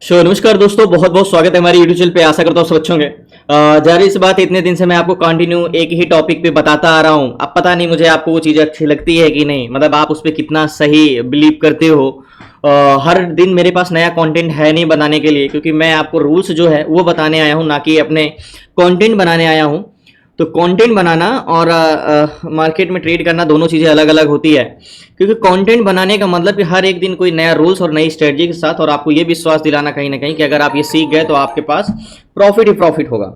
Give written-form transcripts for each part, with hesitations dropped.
नमस्कार दोस्तों, बहुत बहुत स्वागत है हमारी यूट्यूब चैनल पे। आशा करता हूँ सब अच्छे होंगे। जाहिर सी बात है, इतने दिन से मैं आपको कंटिन्यू एक ही टॉपिक पे बताता आ रहा हूँ। अब पता नहीं मुझे आपको वो चीज़ें अच्छी लगती है कि नहीं, मतलब आप उस पर कितना सही बिलीव करते हो। हर दिन मेरे पास नया कंटेंट है नहीं बनाने के लिए, क्योंकि मैं आपको रूल्स जो है वो बताने आया हूँ, ना कि अपने कंटेंट बनाने आया हूँ। तो कंटेंट बनाना और मार्केट में ट्रेड करना दोनों चीज़ें अलग अलग होती है। क्योंकि कंटेंट बनाने का मतलब कि हर एक दिन कोई नया रूल्स और नई स्ट्रेटजी के साथ, और आपको ये विश्वास दिलाना कहीं ना कहीं कि अगर आप ये सीख गए तो आपके पास प्रॉफिट ही प्रॉफिट होगा।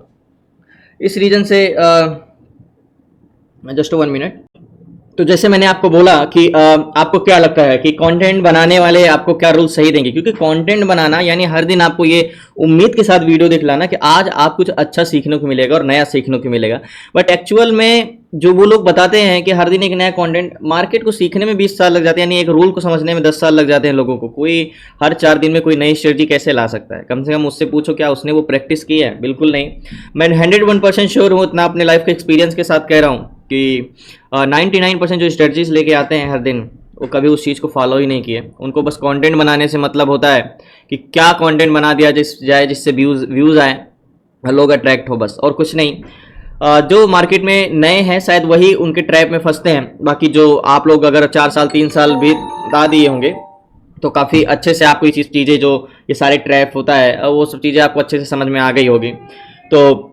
इस रीजन से जस्ट 1 मिनट। तो जैसे मैंने आपको बोला कि आपको क्या लगता है कि कंटेंट बनाने वाले आपको क्या रूल सही देंगे, क्योंकि कंटेंट बनाना यानी हर दिन आपको ये उम्मीद के साथ वीडियो दिखलाना कि आज आप कुछ अच्छा सीखने को मिलेगा और नया सीखने को मिलेगा। बट एक्चुअल में जो वो लोग बताते हैं कि हर दिन एक नया कंटेंट, मार्केट को सीखने में 20 साल लग जाते हैं, यानी एक रूल को समझने में 10 साल लग जाते हैं लोगों को। कोई हर 4 दिन में कोई नई स्ट्रेटजी कैसे ला सकता है? कम से कम उससे पूछो क्या उसने वो प्रैक्टिस की है? बिल्कुल नहीं। मैं 101% श्योर हूँ, इतना अपने लाइफ के एक्सपीरियंस के साथ कह रहा हूँ कि 99% जो स्ट्रेटजीज लेके आते हैं हर दिन, वो कभी उस चीज़ को फॉलो ही नहीं किए। उनको बस कंटेंट बनाने से मतलब होता है कि क्या कंटेंट बना दिया जिससे व्यूज़ आए, लोग अट्रैक्ट हो, बस, और कुछ नहीं। जो मार्केट में नए हैं शायद वही उनके ट्रैप में फंसते हैं। बाकी जो आप लोग अगर 4 साल 3 साल भी बता दिए होंगे तो काफ़ी अच्छे से आपको ये चीज़ें, जो ये सारे ट्रैप होता है, वो सब चीज़ें आपको अच्छे से समझ में आ गई होगी। तो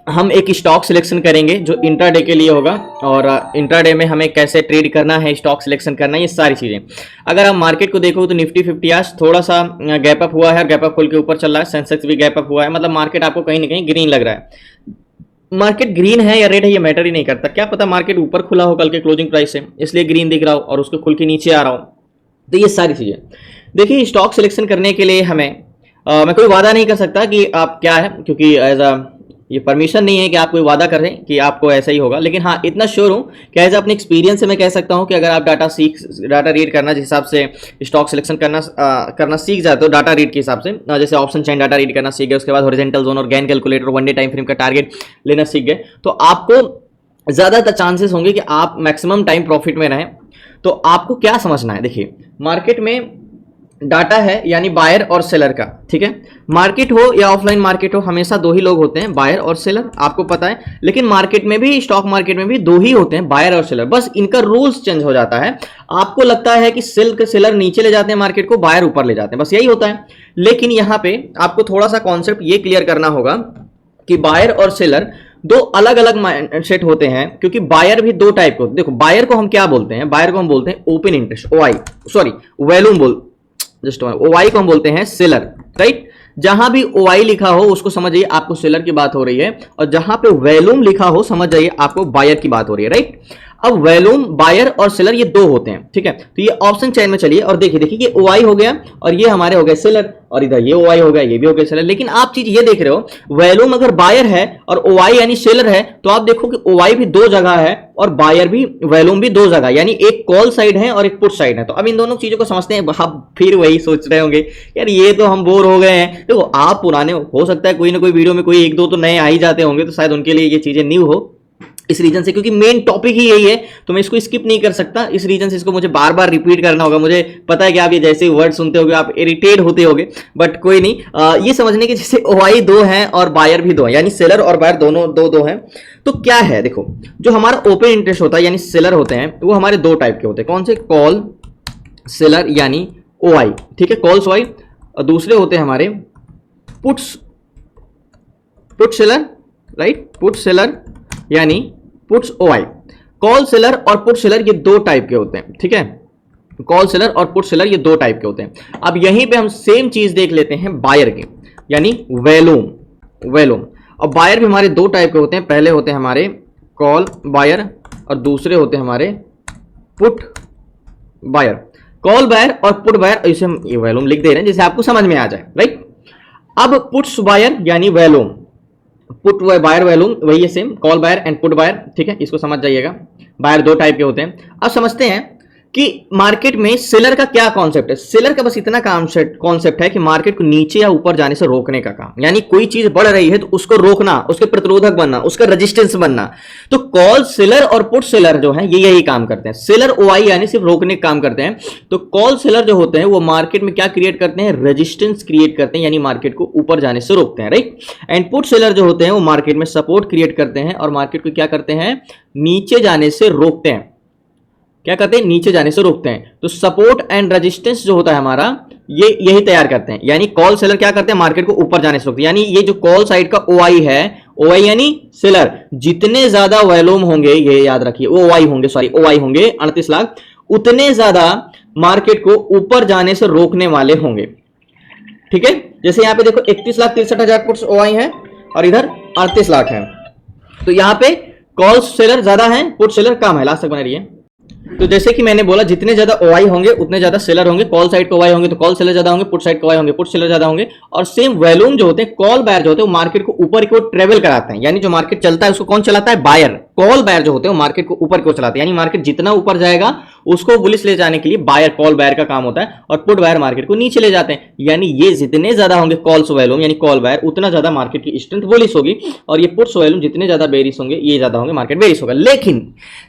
हम एक स्टॉक सिलेक्शन करेंगे जो इंट्राडे के लिए होगा, और इंट्राडे में हमें कैसे ट्रेड करना है, स्टॉक सिलेक्शन करना है, ये सारी चीज़ें। अगर आप मार्केट को देखो तो निफ्टी 50 आज थोड़ा सा गैप अप हुआ है, गैप अप खोल के ऊपर चल रहा है। सेंसेक्स भी गैप अप हुआ है, मतलब मार्केट आपको कहीं ना कहीं ग्रीन लग रहा है। मार्केट ग्रीन है या रेड है ये मैटर ही नहीं करता। क्या पता मार्केट ऊपर खुला हो कल के क्लोजिंग प्राइस से, इसलिए ग्रीन दिख रहा हो और उसको खुल के नीचे आ रहा हो। तो ये सारी चीज़ें देखिए, स्टॉक सिलेक्शन करने के लिए हमें मैं कोई वादा नहीं कर सकता कि आप क्या है, क्योंकि एज अ ये परमिशन नहीं है कि आप कोई वादा करें कि आपको ऐसा ही होगा। लेकिन हाँ, इतना श्योर हूँ कि एज अपने एक्सपीरियंस से मैं कह सकता हूँ कि अगर आप डाटा रीड करना, जिस हिसाब से स्टॉक सिलेक्शन करना सीख जाते हो डाटा रीड के हिसाब से, जैसे ऑप्शन चेन डाटा रीड करना सीख गए, उसके बाद हॉरिजॉन्टल जोन और Gann calculator, one day time frame का टारगेट लेना सीख गए, तो आपको ज़्यादातर चांसेस होंगे कि आप मैक्सिमम टाइम प्रॉफिट में रहें। तो आपको क्या समझना है, देखिए, मार्केट में डाटा है यानी बायर और सेलर का, ठीक है। मार्केट हो या ऑफलाइन मार्केट हो, हमेशा दो ही लोग होते हैं, बायर और सेलर, आपको पता है। लेकिन मार्केट में भी, स्टॉक मार्केट में भी दो ही होते हैं, बायर और सेलर, बस इनका रूल्स चेंज हो जाता है। आपको लगता है कि सेलर नीचे ले जाते हैं मार्केट को, बायर ऊपर ले जाते हैं, बस यही होता है। लेकिन यहां पे आपको थोड़ा सा कॉन्सेप्ट ये क्लियर करना होगा कि बायर और सेलर दो अलग अलग माइंडसेट होते हैं। क्योंकि बायर भी दो टाइप के होते हैं। देखो, बायर को हम क्या बोलते हैं? बायर को हम बोलते हैं open interest, OI, sorry volume बोल जस्ट ओवाई को हम बोलते हैं सेलर, राइट। जहां भी ओवाई लिखा हो उसको समझ जाइए आपको सेलर की बात हो रही है, और जहां पे वैल्यूम लिखा हो समझ जाइए आपको बायर की बात हो रही है, राइट। अब वैल्यूम, बायर और सेलर ये दो होते हैं, ठीक है। तो ये ऑप्शन चेन में चलिए और देखिए, देखिए ये ओवाई हो गया और ये हमारे हो गए सेलर, और इधर ये ओवाई हो गया, ये भी हो गया सेलर। लेकिन आप चीज ये देख रहे हो, वैल्यूम अगर बायर है और ओवाई यानी सेलर है, तो आप देखो कि ओवाई भी दो जगह है और बायर भी, वैल्यूम भी दो जगह, यानी एक कॉल साइड है और एक पुट साइड है। तो अब इन दोनों चीजों को समझते हैं। आप फिर वही सोच रहे होंगे, यार ये तो हम बोर हो गए हैं। देखो, आप पुराने हो सकता है कोई ना कोई वीडियो में कोई एक दो तो नए आ ही जाते होंगे, तो शायद उनके लिए ये चीजें न्यू हो, इस रीजन से, क्योंकि मेन टॉपिक ही यही है, तो मैं इसको स्किप नहीं कर सकता। इस रीजन से इसको मुझे बार बार रिपीट करना होगा। मुझे पता है कि आप ये जैसे वर्ड सुनते होगे आप इरिटेट होते होगे, बट कोई नहीं। ये समझने के जैसे ओवाई दो हैं और बायर भी दो हैं, यानी सेलर और बायर दोनों दो हैं। तो क्या है, देखो, जो हमारा ओपन इंटरेस्ट होता है यानी सेलर होते हैं, वो हमारे दो टाइप के होते हैं। कौन से? कॉल सेलर यानी ओआई, ठीक है, कॉल्स ओआई। और दूसरे होते हैं हमारे puts, put seller, right, put seller यानी पुट्स ओआई। कॉल सेलर और पुट सेलर ये दो टाइप के होते हैं, ठीक है। कॉल सेलर और पुट सेलर ये दो टाइप के होते हैं। अब यहीं पे हम सेम चीज देख लेते हैं बायर की, यानी वैल्यूम। और बायर भी हमारे दो टाइप के होते हैं। पहले होते हैं हमारे कॉल बायर और दूसरे होते हैं हमारे पुट बायर। कॉल बायर और पुट बायर, इसे हम ये वैल्यूम लिख दे रहे हैं जिससे आपको समझ में आ जाए, राइट। अब पुट्स बायर यानी वैल्यूम, पुट बायर वैल्यूम वही है, same, call buyer and put buyer, ठीक है। इसको समझ जाइएगा, बायर दो टाइप के होते हैं। अब समझते हैं कि मार्केट में सेलर का क्या कॉन्सेप्ट है। सेलर का बस इतना कॉन्सेप्ट है कि मार्केट को नीचे या ऊपर जाने से रोकने का काम, यानी कोई चीज बढ़ रही है तो उसको रोकना, उसके प्रतिरोधक बनना, उसका रेजिस्टेंस बनना। तो कॉल सेलर और पुट सेलर जो है ये यही काम करते हैं। सेलर ओआई यानी सिर्फ रोकने का काम करते हैं, तो कॉल सेलर जो होते हैं वो मार्केट में क्या क्रिएट करते हैं, रेजिस्टेंस क्रिएट करते हैं, यानी मार्केट को ऊपर जाने से रोकते हैं, राइट। एंड पुट सेलर जो होते हैं वो मार्केट में सपोर्ट क्रिएट करते हैं और मार्केट को क्या करते हैं, नीचे जाने से रोकते हैं। क्या करते हैं, नीचे जाने से रोकते हैं। तो सपोर्ट एंड रेजिस्टेंस जो होता है हमारा, ये यही तैयार करते हैं। यानी कॉल सेलर क्या करते हैं, मार्केट को ऊपर जाने से रोकते हैं। यानी ये जो कॉल साइड का ओआई है, ओआई यानी सेलर, जितने ज्यादा वॉल्यूम होंगे, ये याद रखिए, ओआई होंगे 38 लाख, उतने ज्यादा मार्केट को ऊपर जाने से रोकने वाले होंगे। ठीक है, जैसे यहां पे देखो 31,63,000 पुट्स ओआई है और इधर 38 लाख है, तो यहां पे कॉल सेलर ज्यादा है, पुट सेलर कम है। लास्ट तक बने रहिए। तो जैसे कि मैंने बोला, जितने ज्यादा ओआई होंगे उतने ज्यादा सेलर होंगे। कॉल साइड को ओआई होंगे तो कॉल सेलर ज्यादा होंगे, पुट साइड को ओआई होंगे, पुट सेलर ज्यादा होंगे। और सेम वॉल्यूम जो होते हैं, कॉल बायर जो होते हैं, वो मार्केट को ऊपर की ओर ट्रेवल कराते हैं। यानी जो मार्केट चलता है उसको कौन चलाता है, बायर। कॉल बायर जो होते हैं वो मार्केट को ऊपर की ओर चलाते हैं, यानी मार्केट जितना ऊपर जाएगा उसको बुलिश ले जाने के लिए बायर, कॉल बायर का काम होता है, और पुट बायर मार्केट को नीचे ले जाते हैं। यानी ये जितने ज्यादा होंगे कॉल्स वॉल्यूम यानी कॉल बायर, उतना ज्यादा मार्केट की स्ट्रेंथ बुलिश होगी, और ये पुट्स वॉल्यूम जितने ज्यादा बेरिश होंगे, ये ज्यादा होंगे, मार्केट बेरिश होगा। लेकिन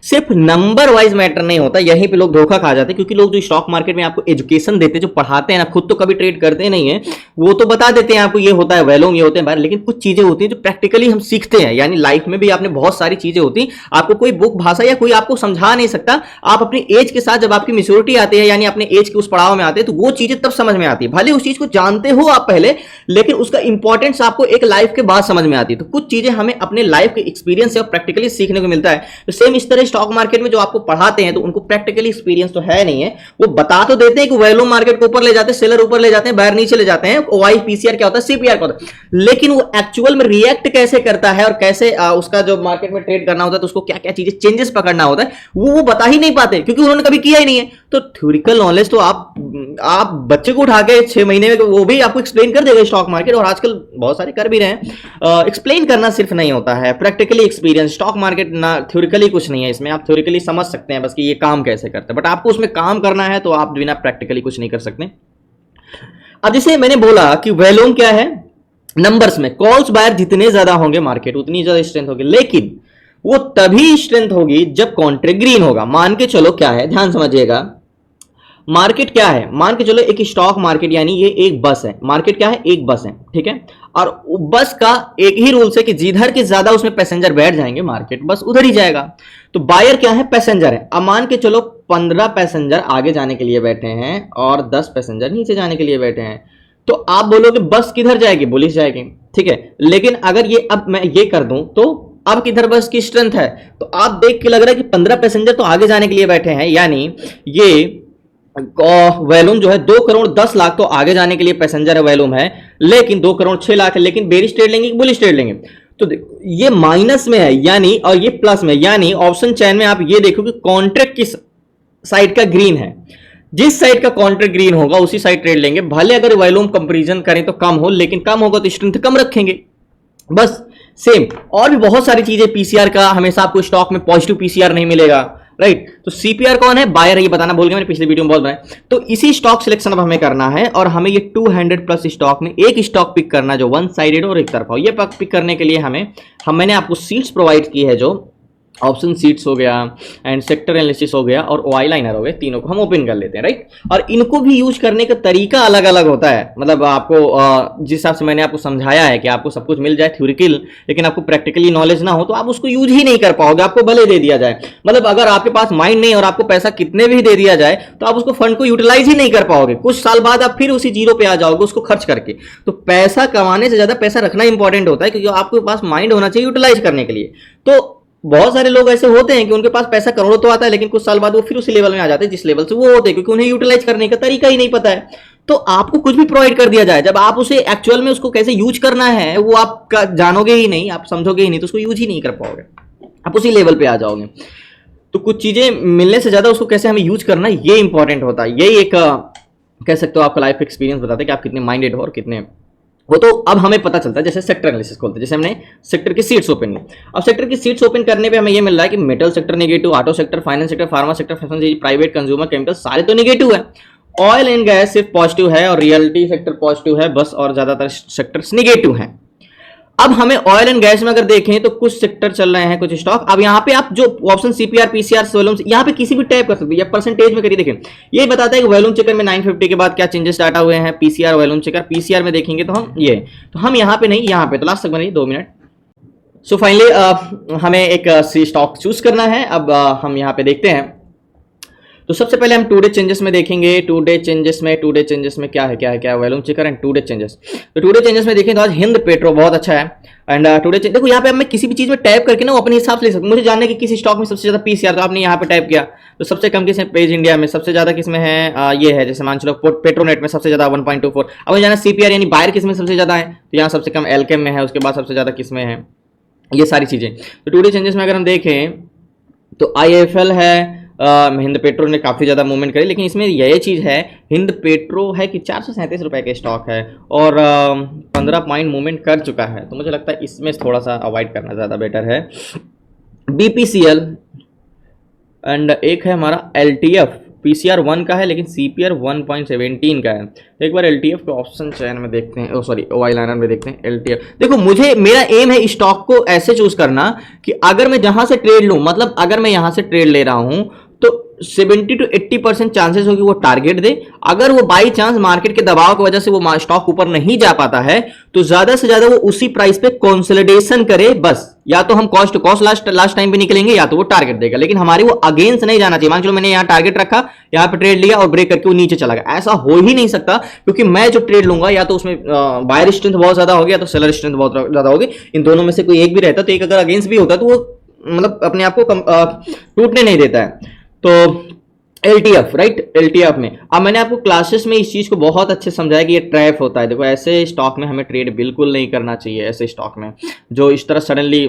सिर्फ नंबर वाइज मैटर नहीं होता, यहीं पे लोग धोखा खा जाते हैं। क्योंकि लोग जो स्टॉक मार्केट में आपको एजुकेशन देते हैं, जो पढ़ाते हैं ना, खुद तो कभी ट्रेड करते नहीं है, वो तो बता देते हैं आपको ये होता है वॉल्यूम, ये होते हैं बायर, लेकिन कुछ चीजें होती हैं जो प्रैक्टिकली हम सीखते हैं। यानी लाइफ में भी आपने बहुत सारी चीजें होती, आपको कोई बुक भाषा या कोई आपको समझा नहीं सकता। आप अपनी एज के साथ, जब आपकी मैच्योरिटी आती है, यानी अपने एज के उस पड़ाव में आते हैं, तो वो चीजें तब समझ में आती है। भले उस चीज को जानते हो आप पहले, लेकिन उसका इंपॉर्टेंस आपको एक लाइफ के बाद समझ में आती है। तो कुछ चीजें हमें अपने लाइफ के एक्सपीरियंस से और प्रैक्टिकली सीखने को मिलता है। तो सेम इस तरह स्टॉक मार्केट में जो आपको पढ़ाते हैं, तो उनको प्रैक्टिकली एक्सपीरियंस तो है नहीं है। वो बता तो देते हैं कि वॉल्यूम मार्केट को ऊपर ले जाते हैं, सेलर ऊपर ले जाते हैं, बायर नीचे ले जाते हैं, ओआई पीसीआर क्या होता है, सीपीआर क्या होता है, लेकिन वो एक्चुअल में रिएक्ट कैसे करता है और कैसे उसका जो मार्केट में ट्रेड करना होता है, तो उसको क्या क्या चीजें चेंजेस पकड़ना होता है, वो बता ही नहीं पाते, क्योंकि उन्होंने कभी किया ही नहीं है। तो थ्योरिकल नॉलेज तो आप बच्चे को उठा के 6 महीने में वो भी आपको एक्सप्लेन कर देगा स्टॉक मार्केट, और आजकल बहुत सारे कर भी रहे हैं। एक्सप्लेन करना सिर्फ नहीं होता है, प्रैक्टिकली एक्सपीरियंस। स्टॉक मार्केट ना थ्योरिकली कुछ नहीं है, इसमें आप थ्योरिकली समझ सकते हैं बस कि ये काम कैसे करते हैं, बट आपको उसमें काम करना है तो आप बिना प्रैक्टिकली कुछ नहीं कर सकते। अब जैसे मैंने बोला कि वॉल्यूम क्या है, नंबर्स में कॉल्स बायर जितने ज्यादा होंगे मार्केट उतनी ज्यादा स्ट्रेंथ होगी, लेकिन वो तभी स्ट्रेंथ होगी जब कॉन्ट्रैक्ट ग्रीन होगा। मान के चलो क्या है, ध्यान समझिएगा, मार्केट क्या है, मान के चलो एक स्टॉक मार्केट, यानी ये एक बस है, मार्केट क्या है, एक बस है, ठीक है। और बस का एक ही रूल्स है कि जिधर के ज्यादा उसमें पैसेंजर बैठ जाएंगे, मार्केट बस उधर ही जाएगा। तो बायर क्या है, पैसेंजर है। अब मान के चलो 15 पैसेंजर आगे जाने के लिए बैठे हैं और 10 पैसेंजर नीचे जाने के लिए बैठे हैं, तो आप बोलोगे बस किधर जाएगी, बुलिश जाएगी, ठीक है। लेकिन अगर ये अब मैं ये कर दूं, तो अब किधर बस की स्ट्रेंथ है, तो आप देख के लग रहा है कि 15 पैसेंजर तो आगे जाने के लिए बैठे हैं, यानी ये वॉल्यूम जो है 2 करोड़ 10 लाख तो आगे जाने के लिए पैसेंजर है, वॉल्यूम है, लेकिन 2 करोड़ 6 लाख है। लेकिन बेरिश ट्रेड लेंगे कि बुलिश ट्रेड लेंगे, तो ये माइनस में है, यानी, और ये प्लस में, यानी ऑप्शन चैन में आप ये देखो कि कॉन्ट्रैक्ट किस साइड का ग्रीन है। जिस साइड का कॉन्ट्रैक्ट ग्रीन होगा उसी साइड ट्रेड लेंगे, भले अगर वॉल्यूम कंपैरिजन करें तो कम हो, लेकिन कम होगा तो स्ट्रेंथ कम रखेंगे, बस। सेम और भी बहुत सारी चीजें, पीसीआर का हमेशा आपको स्टॉक में पॉजिटिव पीसीआर नहीं मिलेगा, राइट। तो सीपीआर कौन है, बायर है, ये बताना भूल गया मैंने पिछले वीडियो में बहुत बनाया। तो इसी स्टॉक सिलेक्शन अब हमें करना है, और हमें ये 200 प्लस स्टॉक में एक स्टॉक पिक करना जो वन साइडेड और एक तरफा हो। ये पिक करने के लिए मैंने आपको सीट्स प्रोवाइड की है, जो ऑप्शन सीट्स हो गया एंड सेक्टर एनालिसिस हो गया और ओआई लाइनर हो गए, तीनों को हम ओपन कर लेते हैं, राइट। और इनको भी यूज करने का तरीका अलग अलग होता है, मतलब आपको जिस हिसाब से मैंने आपको समझाया है कि आपको सब कुछ मिल जाए थ्योरिकल, लेकिन आपको प्रैक्टिकली नॉलेज ना हो तो आप उसको यूज ही नहीं कर पाओगे, आपको भले दे दिया जाए। मतलब अगर आपके पास माइंड नहीं और आपको पैसा कितने भी दे दिया जाए तो आप उसको फंड को यूटिलाइज ही नहीं कर पाओगे, कुछ साल बाद आप फिर उसी जीरो पे आ जाओगे उसको खर्च करके। तो पैसा कमाने से ज्यादा पैसा रखना इंपॉर्टेंट होता है, क्योंकि आपके पास माइंड होना चाहिए यूटिलाइज करने के लिए। तो बहुत सारे लोग ऐसे होते हैं कि उनके पास पैसा करोड़ों तो आता है, लेकिन कुछ साल बाद वो फिर उसी लेवल में आ जाते हैं जिस लेवल से वो होते हैं, क्योंकि उन्हें यूटिलाइज करने का तरीका ही नहीं पता है। तो आपको कुछ भी प्रोवाइड कर दिया जाए, जब आप उसे एक्चुअल में उसको कैसे यूज करना है वो आप जानोगे ही नहीं, आप समझोगे ही नहीं, तो उसको यूज ही नहीं कर पाओगे, आप उसी लेवल पे आ जाओगे। तो कुछ चीजें मिलने से ज्यादा उसको कैसे हमें यूज करना है ये इंपॉर्टेंट होता है। यही एक कह सकते हो आपका लाइफ एक्सपीरियंस बताते हैं कि आप कितने माइंडेड हो और कितने वो तो अब हमें पता चलता है जैसे सेक्टर एनालिसिस खोलते हैं, जैसे हमने सेक्टर की सीट्स ओपन की। अब सेक्टर की सीट्स ओपन करने पे हमें ये मिल रहा है कि metal sector negative, auto sector, finance sector, pharma sector, fashion, private, consumer, chemical सारे तो नेगेटिव है। ऑयल एंड गैस सिर्फ पॉजिटिव है और रियलिटी सेक्टर पॉजिटिव है बस, और ज्यादातर सेक्टर्स नेगेटिव हैं। अब हमें ऑयल एंड गैस में अगर देखें तो कुछ सेक्टर चल रहे हैं, कुछ स्टॉक। अब यहाँ पे आप जो ऑप्शन सीपीआर, पीसीआर, वॉल्यूम, यहाँ पे किसी भी टाइप कर सकते हैं या परसेंटेज में करिए। देखें ये बताता है कि वॉल्यूम चेकर में 950 के बाद क्या चेंजेस डाटा हुए हैं। पीसीआर, वॉल्यूम चेकर, पीसीआर में देखेंगे तो हम ये, तो हम यहाँ पे नहीं, यहाँ पे तो लास्ट तक बनिए 2 मिनट। सो फाइनली हमें एक सी स्टॉक चूज करना है। अब हम यहाँ पे देखते हैं। तो सबसे पहले हम 2 डे चेंजेस में देखेंगे। 2 डे चेंजेस में क्या है volume checker and 2 day changes. तो 2 डे चेंजेस में देखें तो आज हिंद पेट्रो बहुत अच्छा है एंड 2 डे देखो यहाँ पे मैं किसी भी चीज में टैप करके ना वो अपने हिसाब से ले सकता हूँ। मुझे जानना है कि किसी स्टॉक में सबसे ज्यादा पीसीआर, तो आपने यहाँ पे टैप किया तो सबसे कम किस पेज इंडिया में, सबसे ज्यादा किस में है, ये है जैसे मान चलो पेट्रोनेट में सबसे ज्यादा 1.24। अब मुझे जाना सीपीआर यानी बायर किस में सबसे ज्यादा है, तो यहाँ सबसे कम एलकेम में है, उसके बाद सबसे ज्यादा किस में है, ये सारी चीजें। तो 2 डे चेंजेस में अगर हम देखें तो IIFL है, हिंद पेट्रो ने काफ़ी ज़्यादा मूवमेंट करी, लेकिन इसमें यह चीज़ है हिंद पेट्रो है कि 437 रुपये का स्टॉक है और 15 पॉइंट मूवमेंट कर चुका है, तो मुझे लगता है इसमें थोड़ा सा अवॉइड करना ज़्यादा बेटर है। BPCL एंड एक है हमारा LTF, PCR 1 का है लेकिन CPR 1.17 का है। तो एक बार LTF के ऑप्शन चयन में देखते हैं, सॉरी ऑयल लाइनर में देखते हैं LTF। देखो मुझे, मेरा एम है स्टॉक को ऐसे चूज करना कि अगर मैं जहां से ट्रेड लूं, मतलब अगर मैं यहां से ट्रेड ले रहा हूं तो 70 to 80% चांसेस हो कि वो टारगेट दे। अगर वो बाई चांस मार्केट के दबाव की वजह से वो स्टॉक ऊपर नहीं जा पाता है तो ज्यादा से ज्यादा वो उसी प्राइस पे कंसोलिडेशन करे बस, या तो हम cost to cost last time पे निकलेंगे या तो वो टारगेट देगा, लेकिन हमारी वो अगेंस्ट नहीं जाना चाहिए। मान चलो मैंने यहाँ टारगेट रखा, यहाँ पे ट्रेड लिया और ब्रेक करके वो नीचे चला गया, ऐसा हो ही नहीं सकता, क्योंकि मैं जो ट्रेड लूंगा या तो उसमें बायर स्ट्रेंथ बहुत ज्यादा होगी या तो सेलर स्ट्रेंथ बहुत ज्यादा होगी, इन दोनों में से कोई एक भी रहता, तो एक अगर अगेंस्ट भी होता तो वो मतलब अपने आप को टूटने नहीं देता है। तो LTF राइट, LTF में अब मैंने आपको क्लासेस में इस चीज को बहुत अच्छे समझाया कि ये ट्रैप होता है। देखो ऐसे स्टॉक में हमें ट्रेड बिल्कुल नहीं करना चाहिए, ऐसे स्टॉक में जो इस तरह सडनली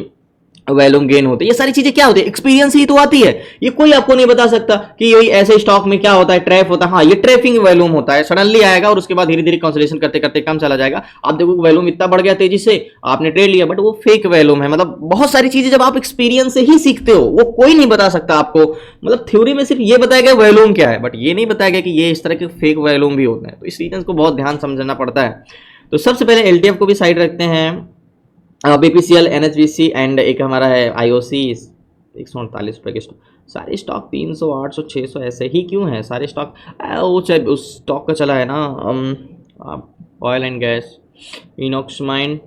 वैल्यूम गेन होते हैं, ये सारी चीजें क्या होती है, एक्सपीरियंस ही तो आती है, ये कोई आपको नहीं बता सकता कि यही ऐसे स्टॉक में क्या होता है, ट्रैप होता है। हाँ ये ट्रैपिंग वैल्यूम होता है, सडनली आएगा और उसके बाद धीरे धीरे कंसोलिडेशन करते करते कम चला जाएगा। आप देखो वैल्यूम इतना बढ़ गया तेजी से, आपने ट्रेड लिया बट वो फेक वैल्यूम है। मतलब बहुत सारी चीजें जब आप एक्सपीरियंस से ही सीखते हो, वो कोई नहीं बता सकता आपको। मतलब थ्योरी में सिर्फ ये बताया गया वैल्यूम क्या है, बट ये नहीं बताया गया कि ये इस तरह के फेक वैल्यूम भी होते हैं, तो इस रीजन को बहुत ध्यान समझना पड़ता है। तो सबसे पहले LTF को भी साइड रखते हैं, BPCL, NHBC एंड एक हमारा है IOC 148 रुपये के स्टॉक। सारे स्टॉक 300, 800, 600 ऐसे ही क्यों हैं सारे स्टॉक? वो चाहे उस स्टॉक का चला है ना, oil and gas, Inox mine.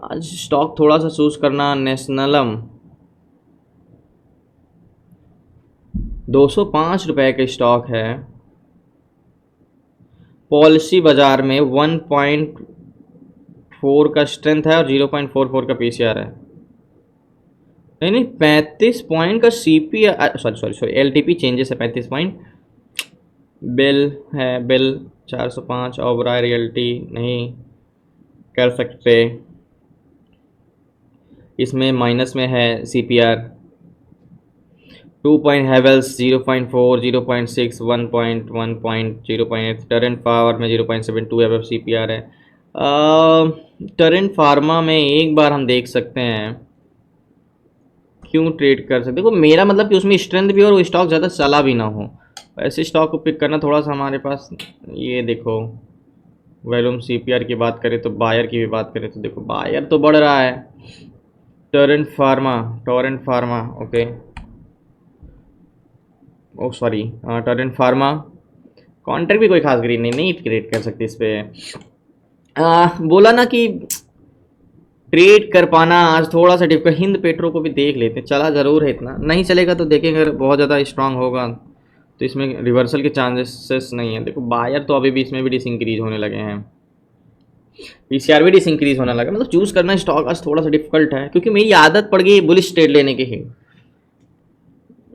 आज स्टॉक थोड़ा सा चूज करना, नेशनलम 205 रुपये का स्टॉक है, पॉलिसी बाजार में 1.4 का स्ट्रेंथ है और 0.44 का पीसीआर है। नहीं 35 पॉइंट का सीपीआर, सॉरी LTP चेंजेस है 35 पॉइंट। बिल है, बिल 405, ओबराय रियल्टी नहीं कर सकते, इसमें माइनस में है CPR. 2 point Havells 0.4, 0.6, 1.1, 0.8, Torrent power में 0.72 एफ CPR है। टरेंट फार्मा में एक बार हम देख सकते हैं, क्यों ट्रेड कर सकते। देखो मेरा मतलब कि उसमें स्ट्रेंथ भी और वो स्टॉक ज़्यादा चला भी ना हो, ऐसे स्टॉक को पिक करना थोड़ा सा हमारे पास। ये देखो वैल्यूम CPR की बात करें तो, बायर की भी बात करें तो देखो बायर तो बढ़ रहा है। टोरेंट फार्मा ओके, ओ सॉरी टोरेंट फार्मा कॉन्ट्रैक्ट भी कोई खास ग्रीन नहीं क्रिएट कर सकती इस पर। बोला ना कि ट्रेड कर पाना आज थोड़ा सा डिफिकल्ट। हिंद पेट्रो को भी देख लेते हैं, चला ज़रूर है, इतना नहीं चलेगा तो देखेंगे, अगर बहुत ज़्यादा स्ट्रांग होगा तो इसमें रिवर्सल के चांसेस नहीं है। देखो बायर तो अभी भी इसमें भी डिसइंक्रीज होने लगे हैं, पीसीआर भी डिसइंक्रीज होने लगा। मतलब चूज़ करना स्टॉक आज थोड़ा सा डिफिकल्ट है, क्योंकि मेरी आदत पड़ गई बुलिश ट्रेड लेने की ही,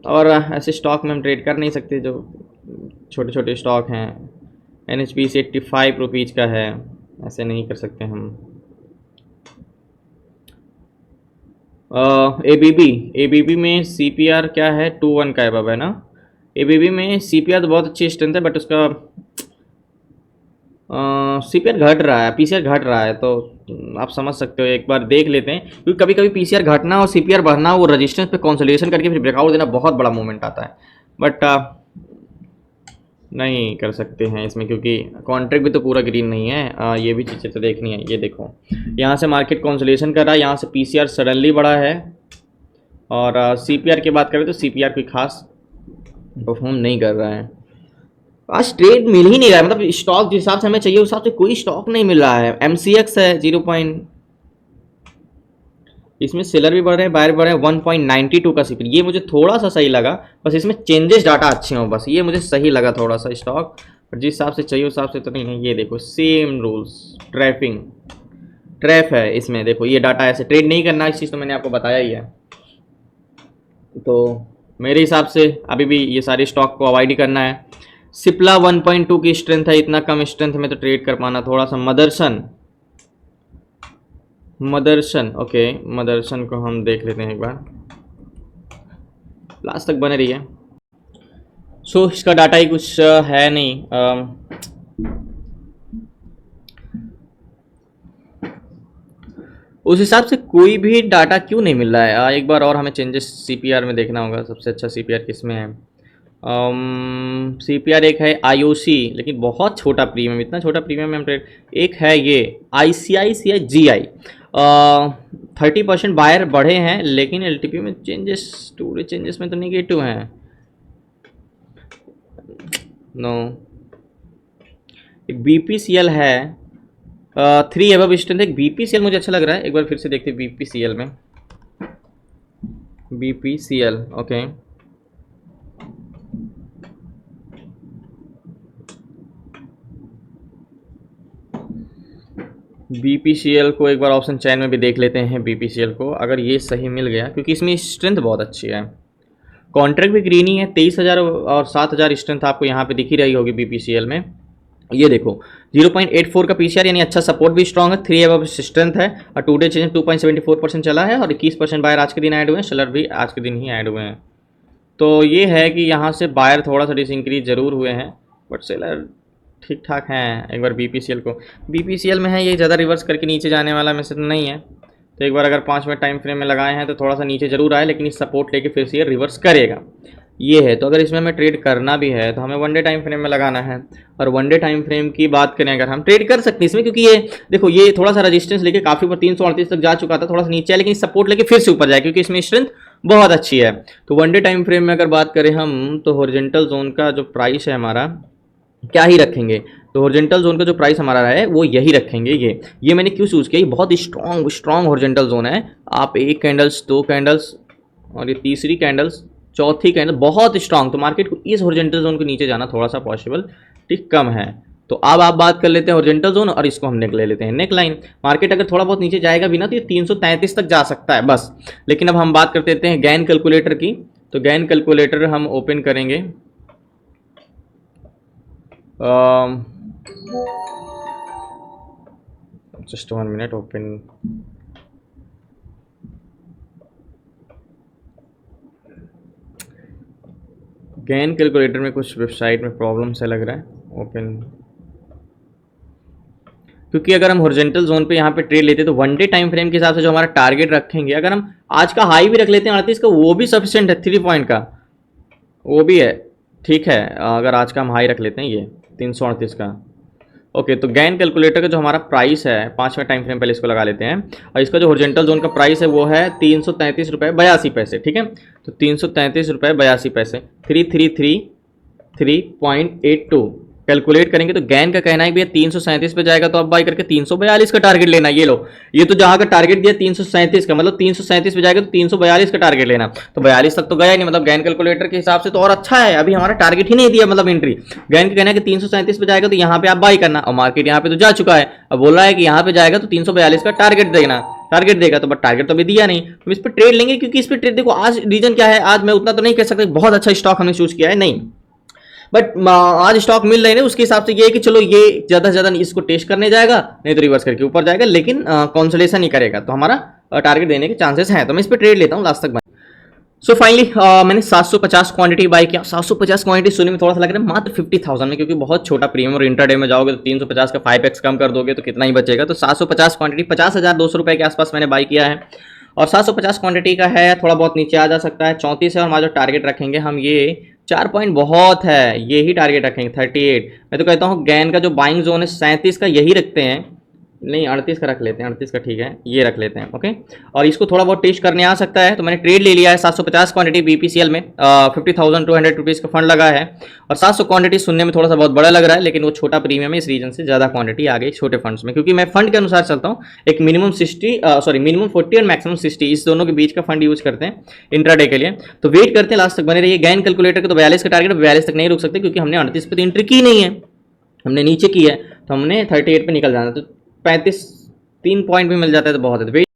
और ऐसे स्टॉक में हम ट्रेड कर नहीं सकते जो छोटे छोटे स्टॉक हैं। NHBC 85 रुपीज़ का है, ऐसे नहीं कर सकते हम। ABB में CPR क्या है, 2.1 का है बाबा, है ना। ABB में CPR तो बहुत अच्छी स्ट्रेंथ है, बट उसका सीपीआर घट रहा है, पीसीआर घट रहा है, तो आप समझ सकते हो, एक बार देख लेते हैं, क्योंकि कभी कभी पीसीआर घटना और सीपीआर बढ़ना, वो रेजिस्टेंस पे कंसोलिडेशन करके फिर ब्रेकआउट देना, बहुत बड़ा मूवमेंट आता है। बट नहीं कर सकते हैं इसमें, क्योंकि कॉन्ट्रैक्ट भी तो पूरा ग्रीन नहीं है। ये भी चीज़ें तो देखनी है। ये देखो, यहाँ से मार्केट कंसोलिडेशन कर रहा है, यहाँ से पीसीआर सडनली बढ़ा है, और सीपीआर की बात करें तो सीपीआर कोई खास परफॉर्म नहीं कर रहा है। आज ट्रेड मिल ही नहीं रहा है, मतलब स्टॉक जिस हिसाब से हमें चाहिए उस हिसाब से कोई स्टॉक नहीं मिल रहा है। एमसीएक्स है 0. इसमें सेलर भी बढ़ रहे हैं, बायर बढ़ रहे हैं। 1.92 का सीपी, ये मुझे थोड़ा सा सही लगा, बस इसमें चेंजेस डाटा अच्छे हों, बस ये मुझे सही लगा थोड़ा सा स्टॉक, पर जिस हिसाब से चाहिए उस हिसाब से तो नहीं है। ये देखो सेम रूल्स, ट्रैप है इसमें, देखो ये डाटा ऐसे ट्रेड नहीं करना, इस चीज़ तो मैंने आपको बताया ही है। तो मेरे हिसाब से अभी भी ये सारे स्टॉक को अवॉइड ही करना है। सिप्ला 1.2 की स्ट्रेंथ है, इतना कम स्ट्रेंथ में तो ट्रेड कर पाना थोड़ा सा। मदरसन ओके, मदरसन को हम देख लेते हैं एक बार, लास्ट तक बने रही है। सो इसका डाटा ही कुछ है नहीं। उस हिसाब से कोई भी डाटा क्यों नहीं मिल रहा है। एक बार और हमें चेंजेस सीपीआर में देखना होगा, सबसे अच्छा सीपीआर किस में है। सीपीआर एक है आईओसी, लेकिन बहुत छोटा प्रीमियम, इतना छोटा प्रीमियम हम ट्रेड। एक है ये आईसीआईसीआई जीआई, 30% बायर बढ़े हैं, लेकिन एलटीपी में चेंजेस, टूडे चेंजेस में तो नेगेटिव हैं। नो, एक बीपीसीएल है 3 एबव स्ट्रेंथ। एक बीपीसीएल मुझे अच्छा लग रहा है, एक बार फिर से देखते हैं बीपीसीएल में। बीपीसीएल ओके, बीपीसीएल को एक बार ऑप्शन चैन में भी देख लेते हैं। बीपीसीएल को अगर ये सही मिल गया, क्योंकि इसमें स्ट्रेंथ बहुत अच्छी है, कॉन्ट्रैक्ट भी ग्रीन ही है। 23,000 और 7,000 स्ट्रेंथ आपको यहाँ पे दिख ही रही होगी बीपीसीएल में। ये देखो 0.84 का पीसीआर, यानी अच्छा सपोर्ट भी स्ट्रॉन्ग है। 3 एबव स्ट्रेंथ है, और टुडे चेंज 2.74% चला है, और 21% बायर आज के दिन ऐड हुए हैं, सेलर भी आज के दिन ही ऐड हुए हैं। तो ये है कि यहाँ से बायर थोड़ा सा डिसइंक्रीज जरूर हुए हैं, बट सेलर ठीक ठाक हैं। एक बार बीपीसीएल में है, ये ज़्यादा रिवर्स करके नीचे जाने वाला मैसेज नहीं है। तो एक बार अगर 5 मिनट टाइम फ्रेम में लगाए हैं तो थोड़ा सा नीचे जरूर आए, लेकिन इस सपोर्ट लेके फिर से ये रिवर्स करेगा, ये है। तो अगर इसमें हमें ट्रेड करना भी है तो हमें वनडे टाइम फ्रेम में लगाना है। और वनडे टाइम फ्रेम की बात करें अगर, हम ट्रेड कर सकते हैं इसमें, क्योंकि ये देखो ये थोड़ा सा रेजिस्टेंस लेके काफ़ी ऊपर 338 तक जा चुका था, थोड़ा सा नीचे है, लेकिन सपोर्ट लेके फिर से ऊपर जाए, क्योंकि इसमें स्ट्रेंथ बहुत अच्छी है। तो वनडे टाइम फ्रेम में अगर बात करें हम, तो हॉरिजॉन्टल जोन का जो प्राइस है हमारा, क्या ही रखेंगे, तो हॉरिजॉन्टल जोन का जो प्राइस हमारा है वो यही रखेंगे। ये मैंने क्यों चूज़ किया, ये बहुत स्ट्रॉन्ग हॉरिजॉन्टल जोन है। आप 1 कैंडल्स, 2 कैंडल्स, और ये तीसरी कैंडल्स, चौथी कैंडल बहुत स्ट्रॉन्ग, तो मार्केट को इस हॉरिजॉन्टल जोन को नीचे जाना थोड़ा सा पॉसिबल ठीक कम है। तो अब आप बात कर लेते हैं हॉरिजॉन्टल जोन, और इसको हम नेक ले लेते हैं नेक लाइन। मार्केट अगर थोड़ा बहुत नीचे जाएगा भी ना, तो ये 333 तक जा सकता है बस। लेकिन अब हम बात कर लेते हैं गैन कैलकुलेटर की। तो गैन कैलकुलेटर हम ओपन करेंगे, just 1 minute open. Gann calculator में कुछ वेबसाइट में प्रॉब्लम से लग रहा है ओपन, क्योंकि अगर हम हॉरिजॉन्टल जोन पे यहाँ पे ट्रेड लेते हैं तो वनडे टाइम फ्रेम के हिसाब से जो हमारा टारगेट रखेंगे, अगर हम आज का हाई भी रख लेते हैं 38 का, वो भी सफिशिएंट है। 3 पॉइंट का वो भी है, ठीक है। अगर आज का हम हाई रख लेते हैं ये 338 का, ओके। तो गैन कैलकुलेटर का जो हमारा प्राइस है 5वें टाइम फ्रेम, पहले इसको लगा लेते हैं, और इसका जो हॉरिजॉन्टल जोन का प्राइस है वो है 333 रुपये 82 पैसे, ठीक है। तो 333 रुपये 82 पैसे, 333.82 कैलकुलेट करेंगे। तो गैन का कहना है कि भैया 337 पे जाएगा तो अब बाई करके 342 का टारगेट लेना। ये लो, ये तो जहां का टारगेट दिया 337 का, मतलब 337 पे जाएगा तो 342 का टारगेट लेना। तो 42 तक तो गया नहीं, मतलब गैन कैलकुलेटर के हिसाब से तो और अच्छा है। अभी हमारा टारगेट ही नहीं दिया, मतलब एंट्री। गैन का कहना है कि 337 पे जाएगा तो यहाँ पे आप बाई करना, और मार्केट यहाँ पे तो जा चुका है, अब बोल रहा है कि यहाँ पे जाएगा तो 342 का टारगेट देगा। तो बट टारगेट तो अभी दिया नहीं, हम इस पर ट्रेड लेंगे, क्योंकि इस पर ट्रेड देखो आज रीजन क्या है, आज मैं उतना तो नहीं कह सकता बहुत अच्छा स्टॉक हमने चूज किया है, नहीं, बट आज स्टॉक मिल रहे हैं, उसके हिसाब से ये है कि चलो ये ज़्यादा से ज़्यादा इसको टेस्ट करने जाएगा, नहीं तो रिवर्स करके ऊपर जाएगा, लेकिन कॉन्सोलेशन नहीं करेगा, तो हमारा टारगेट देने के चांसेस हैं। तो मैं इस पर ट्रेड लेता हूँ लास्ट तक। सो फाइनली मैंने 750 क्वांटिटी बाय किया। 750 क्वांटिटी सुनने में थोड़ा सा लग रहा है मात्र 50,000 में, क्योंकि बहुत छोटा प्रीमियम, और इंटरडे में जाओगे तो 350 का 5x कम कर दोगे तो कितना ही बचेगा। तो 750 क्वांटिटी 50,200 रुपये के आसपास मैंने बाय किया है, और 750 क्वांटिटी का है, थोड़ा बहुत नीचे आ जा सकता है। 34 है, और हमारा जो टारगेट रखेंगे हम ये 4 पॉइंट बहुत है, ये ही टारगेट रखेंगे 38। मैं तो कहता हूँ गैन का जो बाइंग जोन है 37 का, यही रखते हैं, नहीं 38 का रख लेते हैं, 38 का ठीक है, ये रख लेते हैं ओके। और इसको थोड़ा बहुत टेस्ट करने आ सकता है, तो मैंने ट्रेड ले लिया है 750 क्वांटिटी BPCL में। 50,200 रुपीज़ का फंड लगा है, और 700 क्वांटिटी सुनने में थोड़ा सा बहुत बड़ा लग रहा है, लेकिन वो छोटा प्रीमियम है, इस रीजन से ज़्यादा क्वांटिटी आ गई छोटे फंड्स में, क्योंकि मैं फंड के अनुसार चलता हूँ। एक मिनिमम 40 और मैक्सिमम 60, इस दोनों के बीच का फंड यूज करते हैं इंट्राडे के लिए। तो वेट करते हैं लास्ट तक बने रहिए। गैन कैलकुलेटर के तो 42 का टारगेट, 42 तक नहीं रुक सकते, क्योंकि हमने 38 पे तो एंट्री की नहीं है, हमने नीचे की है, तो हमने 38 पे निकल जाना। तो 35 3 पॉइंट भी मिल जाता है तो बहुत है। तो वेट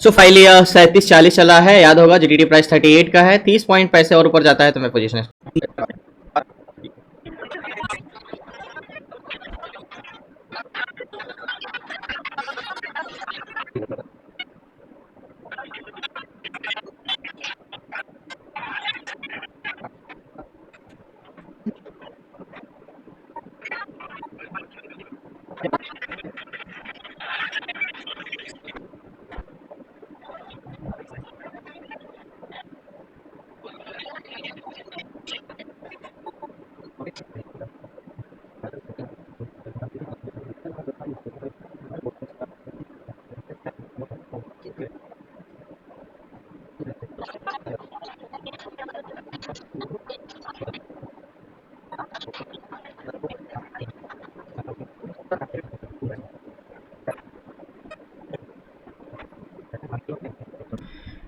सो फाइनली 37.40 चला है, याद होगा जीडीटी प्राइस 38 का है, 30 पॉइंट पैसे और ऊपर जाता है तो मैं position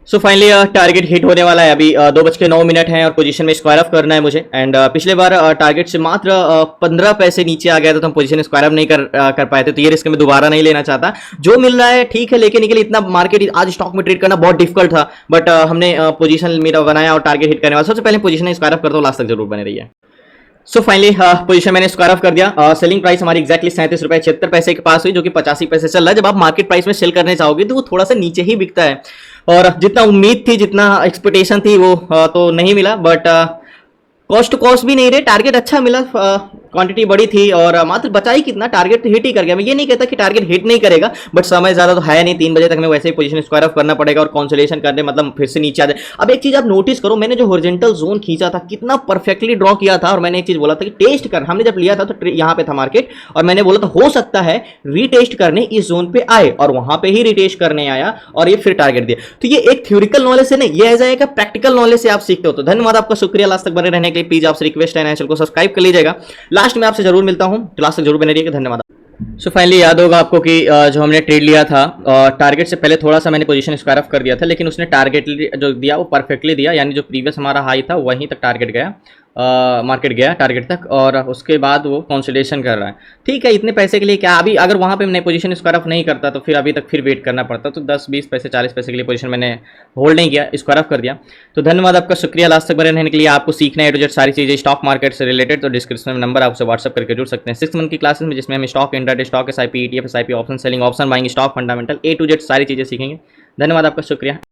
so finally target hit होने वाला है। अभी 2:09 है, और पोजीशन में स्क्वायर ऑफ करना है मुझे। एंड पिछले बार टारगेट से मात्र 15 पैसे नीचे आ गया था, तो हम पोजीशन स्क्वायर ऑफ नहीं कर पाए थे, तो ये रिस्क मैं दोबारा नहीं लेना चाहता। जो मिल रहा है ठीक है, लेकिन इतना मार्केट आज स्टॉक में ट्रेड करना बहुत डिफिकल्ट था, बट हमने पोजीशन मेरा बनाया और टारगेट हिट करने वाला। सबसे पहले पोजीशन स्क्वायर ऑफ करता हूँ, लास्ट तक जरूर बने रहिए। सो फाइनली पोजीशन मैंने स्क्वायर ऑफ कर दिया। सेलिंग प्राइस हमारी एक्जैक्टली 37 रुपए 76 पैसे के पास हुई, जो कि 85 पैसे चल रहा है। जब आप मार्केट प्राइस में सेल करने जाओगे तो वो थोड़ा सा नीचे ही बिकता है, और जितना उम्मीद थी, जितना एक्सपेक्टेशन थी, वो तो नहीं मिला। बट कॉस्ट टू कॉस्ट भी नहीं रहे, टारगेट अच्छा मिला, क्वांटिटी बड़ी थी, और मात्र बचा ही कितना, टारगेट हिट ही कर गया। मैं ये नहीं कहता कि टारगेट हिट नहीं करेगा, बट समय ज्यादा तो है नहीं, 3 बजे तक में वैसे ही पोजीशन स्क्वायर ऑफ करना पड़ेगा, और कॉन्सोलेशन करने मतलब फिर से नीचे आ जाए। अब एक चीज आप नोटिस करो, मैंने जो हॉरिजॉन्टल जोन खींचा था कितना परफेक्टली ड्रॉ किया था, और मैंने एक चीज बोला था कि टेस्ट कर, हमने जब लिया था तो यहाँ पे था मार्केट, और मैंने बोला था हो सकता है रीटेस्ट करने इस जोन पे आए, और वहां पे ही रीटेस्ट करने आया, और ये फिर टारगेट दिया। तो ये एक थ्योरिकल नॉलेज से नहीं, ये ऐसा है कि प्रैक्टिकल नॉलेज से आप सीखते हो। तो धन्यवाद आपका, शुक्रिया लास्ट तक बने रहने के लिए। प्लीज आपसे रिक्वेस्ट है चैनल को सब्सक्राइब कर लीजिएगा। लास्ट में आपसे जरूर मिलता हूं, क्लास तक जरूर बने रहिएगा। धन्यवाद। सो फाइनली याद होगा आपको कि जो हमने ट्रेड लिया था टारगेट से पहले थोड़ा सा मैंने पोजीशन स्क्वायर ऑफ कर दिया था, लेकिन उसने टारगेट जो दिया वो परफेक्टली दिया, यानी जो प्रीवियस हमारा हाई था वहीं तक टारगेट गया, मार्केट गया टारगेट तक, और उसके बाद वो कंसोलिडेशन कर रहा है। ठीक है, इतने पैसे के लिए क्या, अभी अगर वहाँ पे मैंने पोजीशन स्क्वायर ऑफ नहीं करता तो फिर अभी तक फिर वेट करना पड़ता, तो 10-20 पैसे 40 पैसे के लिए पोजीशन मैंने होल्ड नहीं किया, स्क्वायर ऑफ कर दिया। तो धन्यवाद आपका, शुक्रिया लास्ट तक बने रहने के लिए। आपको सीखना है A to Z सारी चीज़ें स्टॉक मार्केट से रिलेटेड, तो डिस्क्रिप्शन में नंबर आपसे व्हाट्सअप करके जुड़ सकते हैं 6 मंथ की क्लासेस में, जिसमें हम stock, intraday stock, SIP, ETF, SIP, option selling, option buying, stock fundamental A to Z सारी चीज़ें सीखेंगे। धन्यवाद आपका, शुक्रिया।